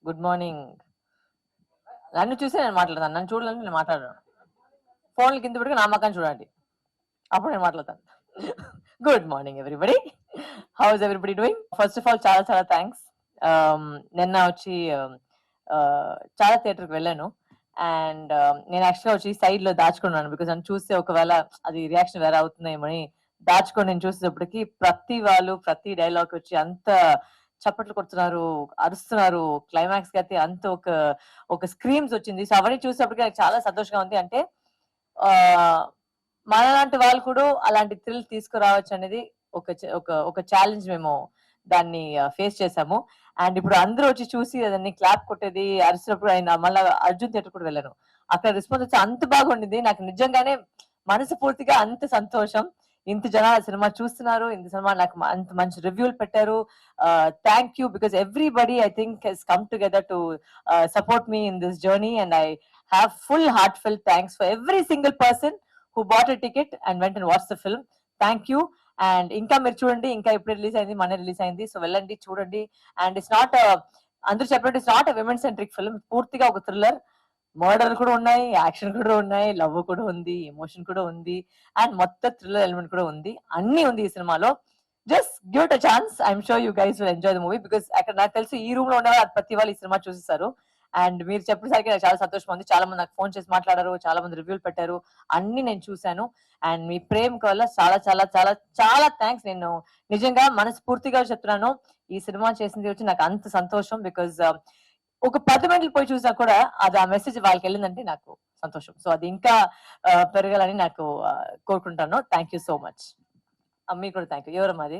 Good morning. నన్ను చూసి నేను మాట్లాడతాను. నన్ను చూడాలంటే నేను మాట్లాడను. ఫోన్లు కింద పెట్టుకొని నా మొఖాన్ని చూడండి. అప్పుడు నేను మాట్లాడతాను. Good morning everybody. How is everybody doing? First of all చాలా చాలా థాంక్స్. నిన్న వచ్చి చాలా థియేటర్‌కి వెళ్ళాను. అండ్ నేను యాక్చువల్‌గా వచ్చి సైడ్‌లో దాచుకున్నాను. బికాజ్ నన్ను చూస్తే ఒకవేళ అది రియాక్షన్ వేరే అవుతుందేమోని దాచుకొని నేను చూసేటప్పటికి ప్రతి వాళ్ళు ప్రతి డైలాగ్ వచ్చి అంత చప్పట్లు కొడుతున్నారు, అరుస్తున్నారు. క్లైమాక్స్‌కి అయితే అంత ఒక స్క్రీమ్స్ వచ్చింది. సో అవన్నీ చూసేటప్పటికి నాకు చాలా సంతోషంగా ఉంది. అంటే ఆహ్, మనలాంటి వాళ్ళు కూడా అలాంటి థ్రిల్ తీసుకురావచ్చనేది ఒక ఛాలెంజ్ మేము దాన్ని ఫేస్ చేసాము. అండ్ ఇప్పుడు అందరూ వచ్చి చూసి దాన్ని క్లాప్ కొట్టేది, అరిసినప్పుడు ఆయన మళ్ళా అర్జున్ థియేటర్ కూడా వెళ్ళాను. అక్కడ రెస్పాన్స్ వచ్చి అంత బాగుండింది. నాకు నిజంగానే మనస్ఫూర్తిగా అంత సంతోషం. ఇంత జనాలు సినిమా చూస్తున్నారు. ఇంత సినిమా నాకు అంత మంచి రివ్యూలు పెట్టారు. Thank you because everybody I think has come together to support me in this journey and I have full heartfelt thanks for every single person who bought a ticket and went and watched the film. Thank you. And ఇంకా మీరు చూడండి. ఇంకా ఇప్పుడు release అయింది. మొన్నే release అయింది. So వెళ్ళండి చూడండి. అండ్ ఇట్స్ నాట్ అందరూ చెప్పినట్టు it's not a women centric film. పూర్తిగా ఒక థ్రిల్లర్. మర్డర్ కూడా ఉన్నాయి, యాక్షన్ కూడా ఉన్నాయి, లవ్ కూడా ఉంది, ఎమోషన్ కూడా ఉంది. అండ్ మొత్తం థ్రిల్లర్ ఎలిమెంట్ కూడా ఉంది. అన్నీ ఉంది ఈ సినిమాలో. Just give it a chance. I'm sure you guys will enjoy the movie. Because అక్కడ నాకు తెలిసి ఈ రూమ్ లో ఉన్న ప్రతి వాళ్ళు ఈ సినిమా చూసేసారు. అండ్ మీరు చెప్పేసరికి నాకు చాలా సంతోషం ఉంది. చాలా మంది నాకు ఫోన్ చేసి మాట్లాడారు. చాలా మంది రివ్యూలు పెట్టారు. అన్ని నేను చూశాను. అండ్ మీ ప్రేమ వల్ల చాలా చాలా చాలా చాలా థాంక్స్. నేను నిజంగా మనస్ఫూర్తిగా చెప్తున్నాను. ఈ సినిమా చేసింది వచ్చి నాకు అంత సంతోషం. బికాజ్ ఒక 10 మందికి పోయి చూసినా కూడా అది ఆ మెసేజ్ వాళ్ళకెళ్ళిందంటే నాకు సంతోషం. సో అది ఇంకా పెరగాలని నాకు కోరుకుంటాను. Thank you so much. మీకు కూడా థాంక్ యూ. ఎవరమ్మా అది?